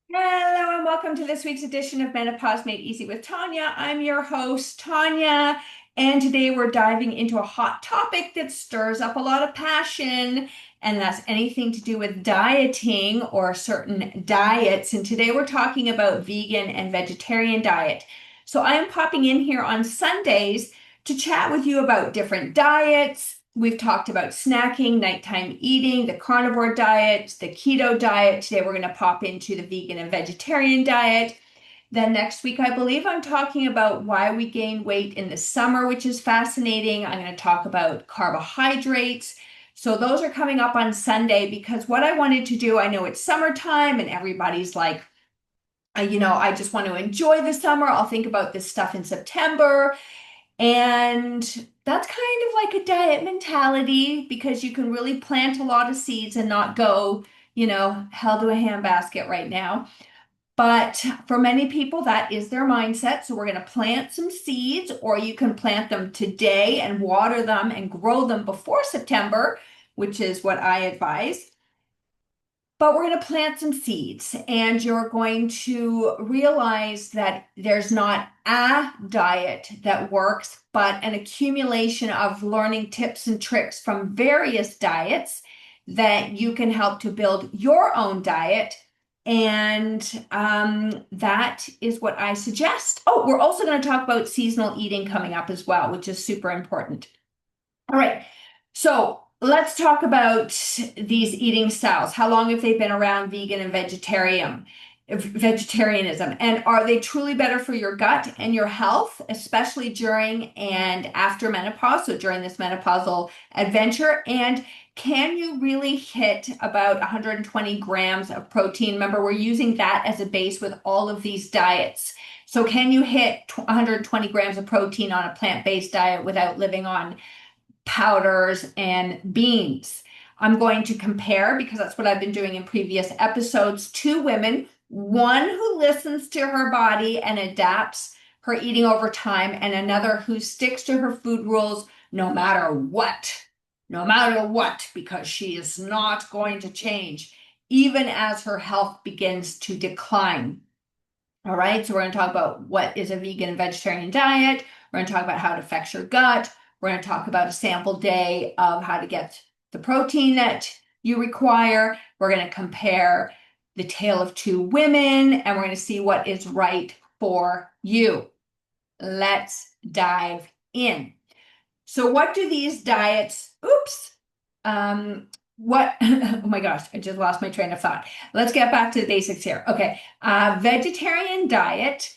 Hello and welcome to this week's edition of Menopause Made Easy with Tanya. I'm your host, Tanya, and today we're diving into a hot topic that stirs up a lot of passion, and that's anything to do with dieting or certain diets. And today we're talking about vegan and vegetarian diet. So I am popping in here on Sundays to chat with you about different diets. We've talked about snacking, nighttime eating, the carnivore diet, the keto diet. Today we're going to pop into the vegan and vegetarian diet. Then next week, I believe I'm talking about why we gain weight in the summer, which is fascinating. I'm going to talk about carbohydrates. So those are coming up on Sunday because what I wanted to do, I know it's summertime and everybody's like, I just want to enjoy the summer. I'll think about this stuff in September. And that's kind of like a diet mentality because you can really plant a lot of seeds and not go, hell to a handbasket right now. But for many people, that is their mindset. So we're going to plant some seeds, or you can plant them today and water them and grow them before September, which is what I advise. But we're going to plant some seeds, and you're going to realize that there's not a diet that works, but an accumulation of learning tips and tricks from various diets that you can help to build your own diet. And that is what I suggest. Oh, we're also going to talk about seasonal eating coming up as well, which is super important. All right. So let's talk about these eating styles. How long have they been around, vegan and vegetarianism? And are they truly better for your gut and your health, especially during and after menopause? So during this menopausal adventure. And can you really hit about 120 grams of protein? Remember, we're using that as a base with all of these diets. So can you hit 120 grams of protein on a plant-based diet without living on powders and beans? I'm going to compare, because that's what I've been doing in previous episodes, two women, one who listens to her body and adapts her eating over time, and another who sticks to her food rules no matter what, because she is not going to change, even as her health begins to decline. All right, so we're going to talk about what is a vegan and vegetarian diet. We're going to talk about how it affects your gut. We're going to talk about a sample day of how to get the protein that you require. We're going to compare the tale of two women, and we're going to see what is right for you. Let's dive in. So, what do these diets, oh my gosh, I just lost my train of thought. Let's get back to the basics here. Okay, vegetarian diet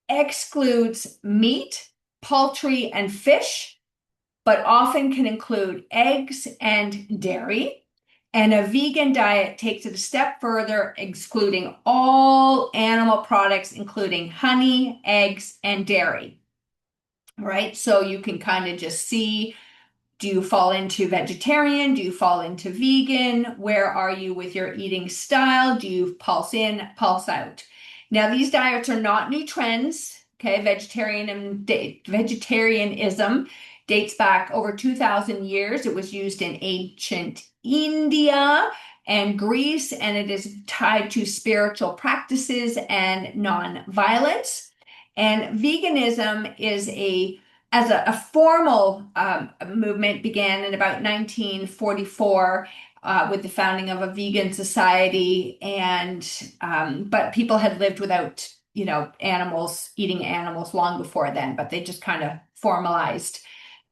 excludes meat, poultry, and fish, but often can include eggs and dairy. And a vegan diet takes it a step further, excluding all animal products, including honey, eggs, and dairy. All right, so you can kind of just see, do you fall into vegetarian? Do you fall into vegan? Where are you with your eating style? Do you pulse in, pulse out? Now, these diets are not new trends. Okay, vegetarianism dates back over 2,000 years. It was used in ancient India and Greece, and it is tied to spiritual practices and non-violence. And veganism is a formal movement began in about 1944 with the founding of a vegan society, and but people had lived without, animals, eating animals long before then, but they just kind of formalized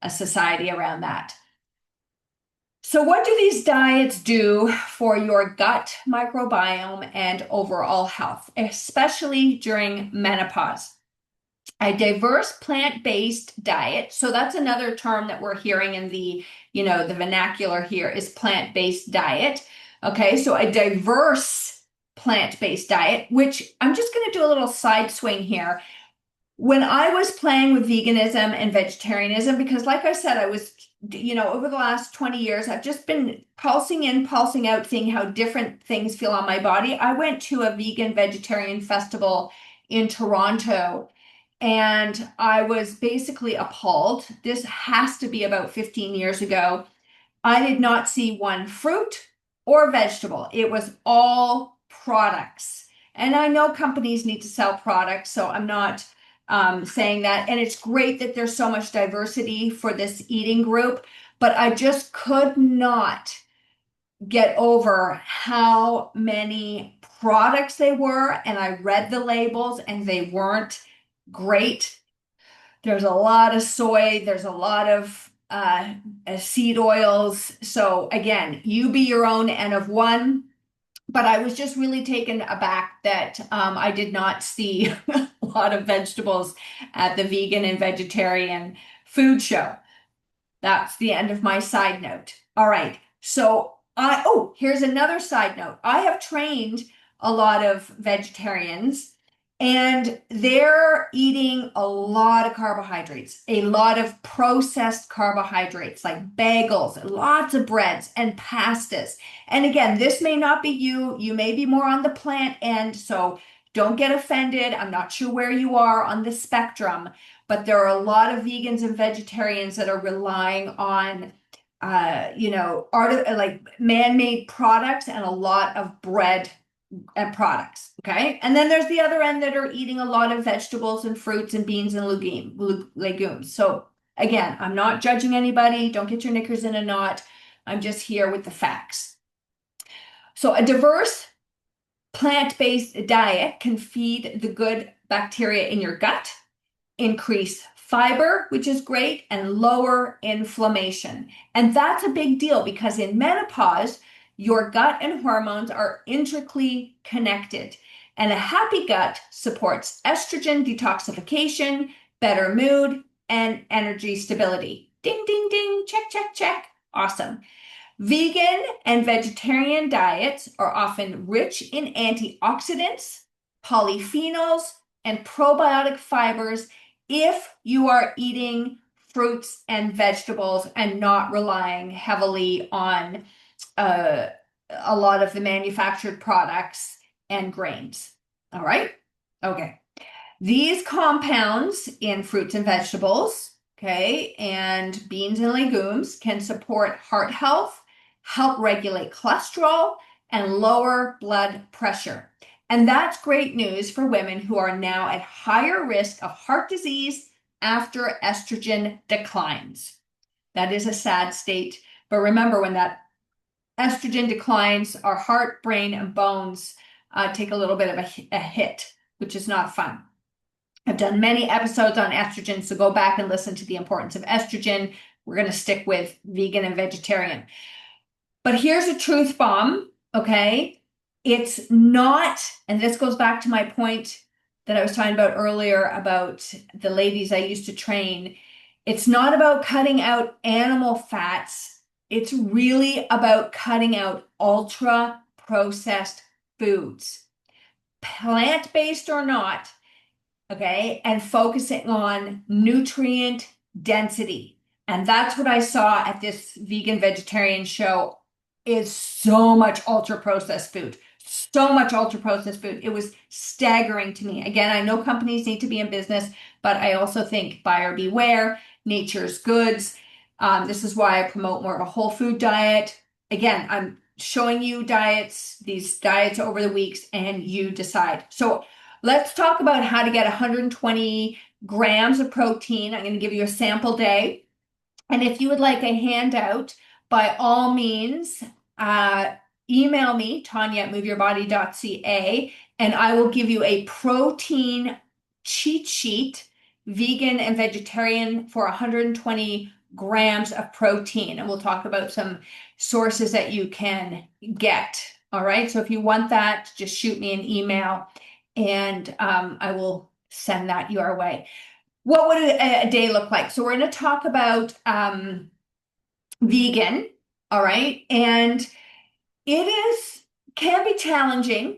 a society around that. So, what do these diets do for your gut microbiome and overall health, especially during menopause? A diverse plant-based diet. So that's another term that we're hearing in the vernacular here is plant-based diet. Okay, so a diverse plant-based diet, which I'm just going to do a little side swing here. When I was playing with veganism and vegetarianism, because like I said, I was, over the last 20 years, I've just been pulsing in, pulsing out, seeing how different things feel on my body. I went to a vegan vegetarian festival in Toronto, and I was basically appalled. This has to be about 15 years ago. I did not see one fruit or vegetable. It was all products. And I know companies need to sell products, so I'm not saying that. And it's great that there's so much diversity for this eating group, but I just could not get over how many products they were. And I read the labels and they weren't great. There's a lot of soy, there's a lot of seed oils. So again, you be your own N of one. But I was just really taken aback that I did not see a lot of vegetables at the vegan and vegetarian food show. That's the end of my side note. All right. Here's another side note. I have trained a lot of vegetarians and they're eating a lot of carbohydrates, a lot of processed carbohydrates like bagels, lots of breads and pastas. And again, this may not be you. You may be more on the plant end, so don't get offended. I'm not sure where you are on the spectrum, but there are a lot of vegans and vegetarians that are relying on like man-made products and a lot of bread and products. Okay. And then there's the other end that are eating a lot of vegetables and fruits and beans and legumes. So again, I'm not judging anybody. Don't get your knickers in a knot. I'm just here with the facts. So a diverse plant-based diet can feed the good bacteria in your gut, increase fiber, which is great, and lower inflammation. And that's a big deal because in menopause, your gut and hormones are intricately connected. And a happy gut supports estrogen detoxification, better mood, and energy stability. Ding, ding, ding, check, check, check. Awesome. Vegan and vegetarian diets are often rich in antioxidants, polyphenols, and probiotic fibers if you are eating fruits and vegetables and not relying heavily on a lot of the manufactured products and grains. All right? Okay. These compounds in fruits and vegetables, okay, and beans and legumes can support heart health, help regulate cholesterol, and lower blood pressure. And that's great news for women who are now at higher risk of heart disease after estrogen declines. That is a sad state. But remember, when that estrogen declines, our heart, brain, and bones take a little bit of a hit, which is not fun. I've done many episodes on estrogen, so go back and listen to the importance of estrogen. We're going to stick with vegan and vegetarian. But here's a truth bomb, okay? It's not, and this goes back to my point that I was talking about earlier about the ladies I used to train. It's not about cutting out animal fats. It's really about cutting out ultra processed foods, plant-based or not, okay, and focusing on nutrient density. And that's what I saw at this vegan vegetarian show is so much ultra processed food. So much ultra processed food. It was staggering to me. Again, I know companies need to be in business, but I also think buyer beware, nature's goods. This is why I promote more of a whole food diet. Again, I'm showing you these diets over the weeks, and you decide. So let's talk about how to get 120 grams of protein. I'm going to give you a sample day. And if you would like a handout, by all means, email me, Tanya at moveyourbody.ca, and I will give you a protein cheat sheet, vegan and vegetarian, for 120 grams of protein. And we'll talk about some sources that you can get. All right. So if you want that, just shoot me an email and I will send that your way. What would a day look like? So we're going to talk about vegan. All right. And can be challenging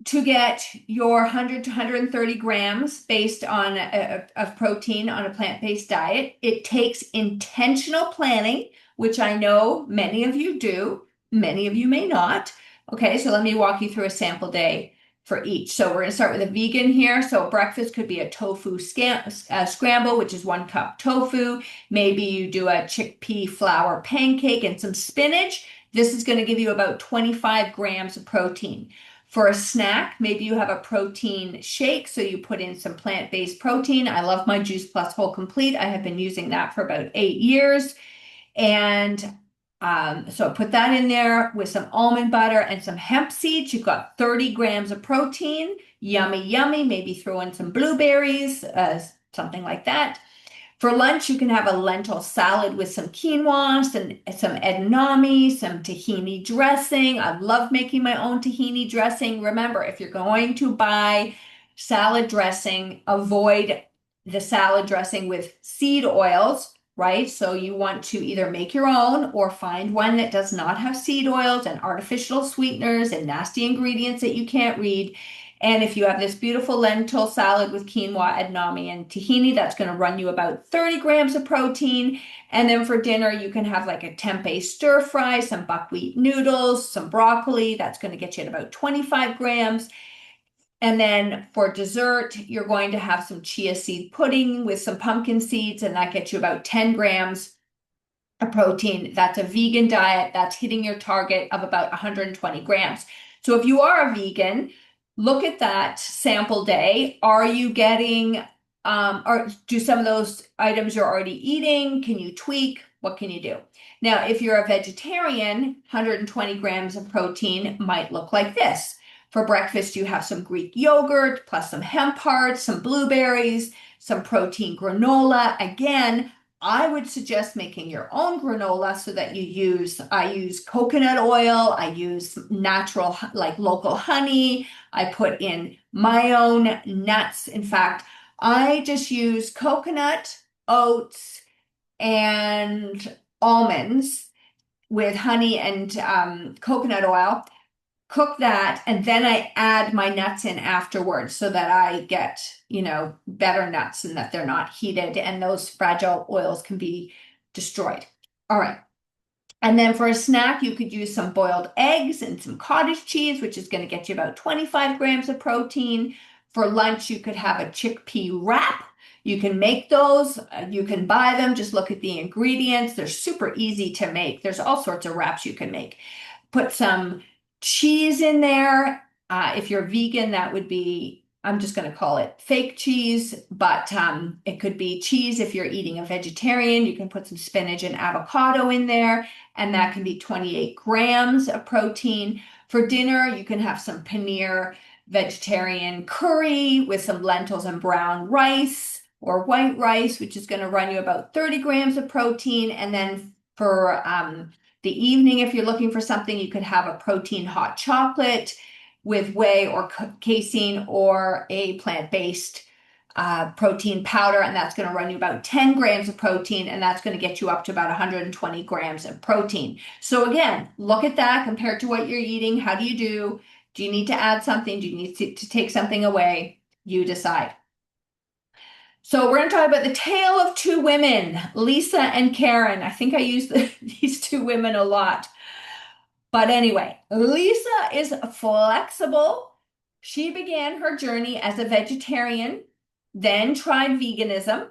to get your 100 to 130 grams based on of protein on a plant-based diet. It takes intentional planning, which I know many of you do. Many of you may not. Okay, so let me walk you through a sample day for each. So we're going to start with a vegan here. So breakfast could be a tofu scramble, which is 1 cup tofu. Maybe you do a chickpea flour pancake and some spinach. This is going to give you about 25 grams of protein. For a snack, maybe you have a protein shake, so you put in some plant-based protein. I love my Juice Plus Whole Complete. I have been using that for about 8 years. And so put that in there with some almond butter and some hemp seeds. You've got 30 grams of protein. Yummy, yummy. Maybe throw in some blueberries, something like that. For lunch, you can have a lentil salad with some quinoa, some edamame, some tahini dressing. I love making my own tahini dressing. Remember, if you're going to buy salad dressing, avoid the salad dressing with seed oils, right? So you want to either make your own or find one that does not have seed oils and artificial sweeteners and nasty ingredients that you can't read. And if you have this beautiful lentil salad with quinoa, edamame, and tahini, that's going to run you about 30 grams of protein. And then for dinner, you can have like a tempeh stir fry, some buckwheat noodles, some broccoli. That's going to get you at about 25 grams. And then for dessert, you're going to have some chia seed pudding with some pumpkin seeds, and that gets you about 10 grams of protein. That's a vegan diet. That's hitting your target of about 120 grams. So if you are a vegan, look at that sample day. Are you getting, or do some of those items you're already eating? Can you tweak? What can you do? Now, if you're a vegetarian, 120 grams of protein might look like this. For breakfast, you have some Greek yogurt, plus some hemp hearts, some blueberries, some protein granola. Again, I would suggest making your own granola so that I use coconut oil, I use natural, like local honey, I put in my own nuts. In fact, I just use coconut, oats, and almonds with honey and coconut oil. Cook that, and then I add my nuts in afterwards so that I get, better nuts and that they're not heated and those fragile oils can be destroyed. All right. And then for a snack, you could use some boiled eggs and some cottage cheese, which is going to get you about 25 grams of protein. For lunch, you could have a chickpea wrap. You can make those. You can buy them. Just look at the ingredients. They're super easy to make. There's all sorts of wraps you can make. Put some cheese in there. If you're vegan, that would be, I'm just going to call it fake cheese, but it could be cheese if you're eating a vegetarian. You can put some spinach and avocado in there, and that can be 28 grams of protein. For dinner, you can have some paneer vegetarian curry with some lentils and brown rice or white rice, which is going to run you about 30 grams of protein. And then for the evening, if you're looking for something, you could have a protein hot chocolate with whey or casein or a plant-based protein powder, and that's going to run you about 10 grams of protein, and that's going to get you up to about 120 grams of protein. So again, look at that compared to what you're eating. How do you do? Do you need to add something? Do you need to take something away? You decide. So we're going to talk about the tale of two women, Lisa and Karen. I think I use these two women a lot. But anyway, Lisa is flexible. She began her journey as a vegetarian, then tried veganism,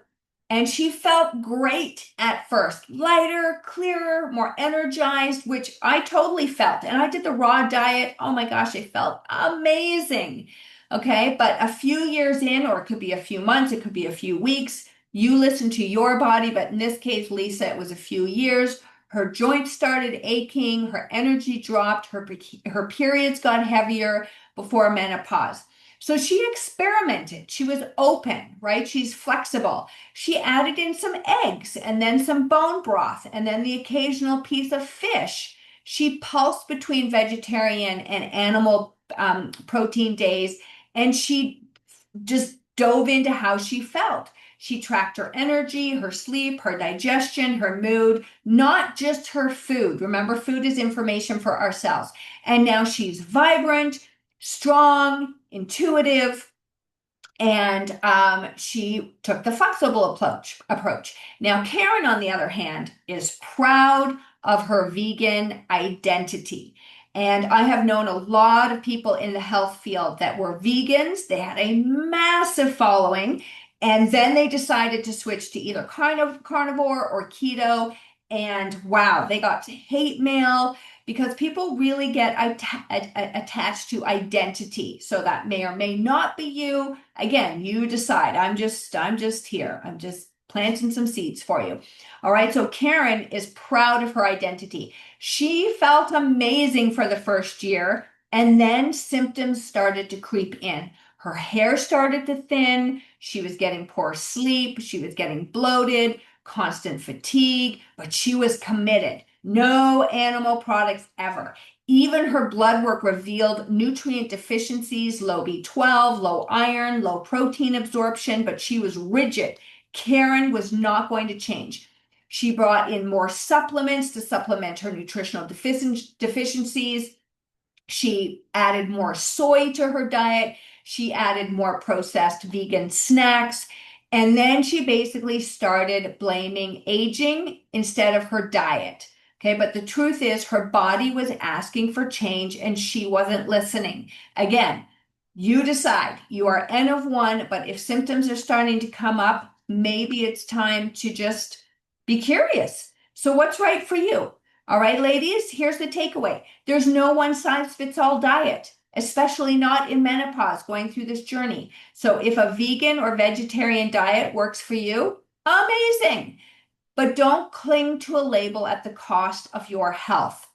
and she felt great at first. Lighter, clearer, more energized, which I totally felt. And I did the raw diet. Oh my gosh, I felt amazing. Okay, but a few years in, or it could be a few months, it could be a few weeks, you listen to your body, but in this case, Lisa, it was a few years. Her joints started aching, her energy dropped, her periods got heavier before menopause. So she experimented. She was open, right? She's flexible. She added in some eggs and then some bone broth and then the occasional piece of fish. She pulsed between vegetarian and animal protein days, and she just dove into how she felt. She tracked her energy, her sleep, her digestion, her mood, not just her food. Remember, food is information for ourselves. And now she's vibrant, strong, intuitive, and she took the flexible approach. Now, Karen, on the other hand, is proud of her vegan identity. And I have known a lot of people in the health field that were vegans. They had a massive following, and then they decided to switch to either carnivore or keto. And wow, they got hate mail because people really get attached to identity. So that may or may not be you. Again, you decide. I'm just here. I'm just planting some seeds for you. All right. So Karen is proud of her identity. She felt amazing for the first year, and then symptoms started to creep in. Her hair started to thin. She was getting poor sleep. She was getting bloated, constant fatigue, but she was committed. No animal products ever. Even her blood work revealed nutrient deficiencies, low B12, low iron, low protein absorption, but she was rigid. Karen was not going to change. She brought in more supplements to supplement her nutritional deficiencies. She added more soy to her diet. She added more processed vegan snacks. And then she basically started blaming aging instead of her diet. Okay, but the truth is her body was asking for change and she wasn't listening. Again, you decide. You are N of one, but if symptoms are starting to come up, maybe it's time to just be curious. So what's right for you? All right, ladies, here's the takeaway. There's no one size fits all diet, especially not in menopause going through this journey. So if a vegan or vegetarian diet works for you, amazing. But don't cling to a label at the cost of your health.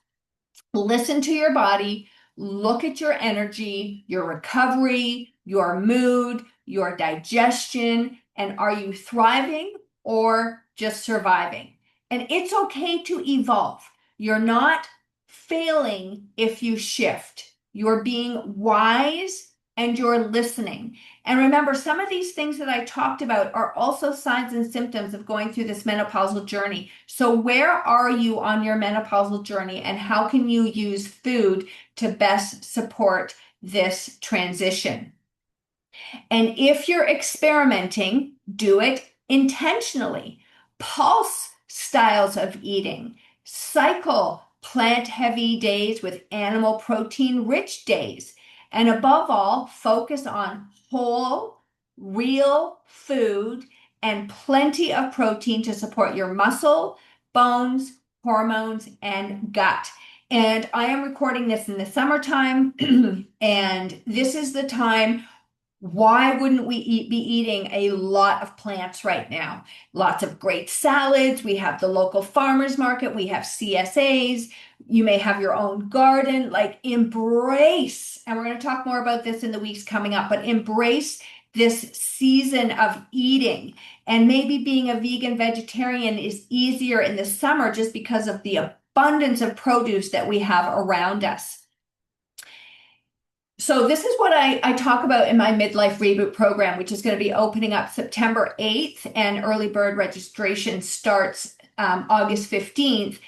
Listen to your body, look at your energy, your recovery, your mood, your digestion, and are you thriving or just surviving? And it's okay to evolve. You're not failing if you shift. You're being wise and you're listening. And remember, some of these things that I talked about are also signs and symptoms of going through this menopausal journey. So where are you on your menopausal journey and how can you use food to best support this transition? And if you're experimenting, do it intentionally. Pulse styles of eating, cycle plant-heavy days with animal protein-rich days. And above all, focus on whole, real food and plenty of protein to support your muscle, bones, hormones, and gut. And I am recording this in the summertime, and this is the time. Why wouldn't we be eating a lot of plants right now? Lots of great salads. We have the local farmers market. We have CSAs. You may have your own garden. Like embrace, and we're going to talk more about this in the weeks coming up, but embrace this season of eating. And maybe being a vegan vegetarian is easier in the summer just because of the abundance of produce that we have around us. So this is what I talk about in my Midlife Reboot program, which is going to be opening up September 8th, and early bird registration starts August 15th.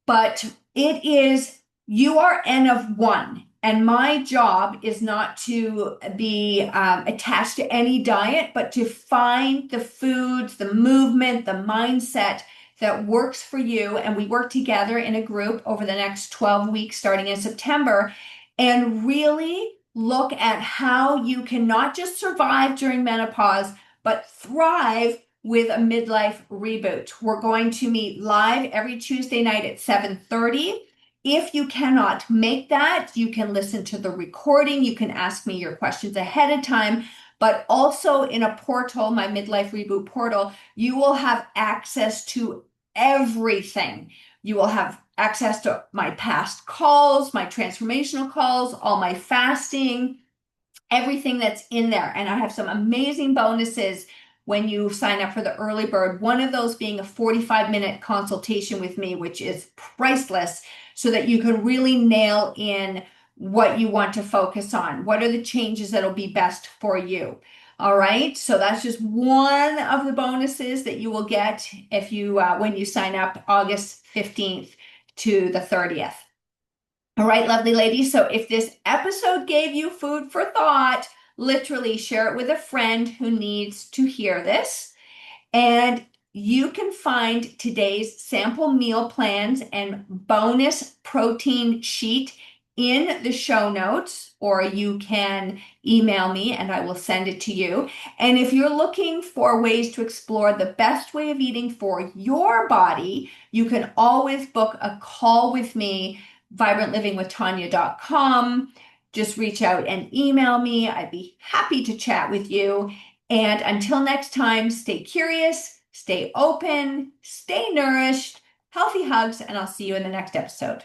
But it is, you are N of one. And my job is not to be attached to any diet, but to find the foods, the movement, the mindset that works for you. And we work together in a group over the next 12 weeks, starting in September, and really look at how you can not just survive during menopause, but thrive with a midlife reboot. We're going to meet live every Tuesday night at 7:30. If you cannot make that, you can listen to the recording. You can ask me your questions ahead of time, but also in a portal, my Midlife Reboot portal, you will have access to everything. You will have access to my past calls, my transformational calls, all my fasting, everything that's in there. And I have some amazing bonuses when you sign up for the early bird. One of those being a 45-minute consultation with me, which is priceless, so that you can really nail in what you want to focus on. What are the changes that'll be best for you? All right, so that's just one of the bonuses that you will get if you when you sign up August 15th to the 30th. All right, lovely ladies. So if this episode gave you food for thought, literally share it with a friend who needs to hear this. And you can find today's sample meal plans and bonus protein sheet in the show notes, or you can email me and I will send it to you. And if you're looking for ways to explore the best way of eating for your body, you can always book a call with me vibrantlivingwithtanya.com. Just reach out and email me. I'd be happy to chat with you. And until next time, stay curious, stay open, stay nourished, healthy hugs, and I'll see you in the next episode.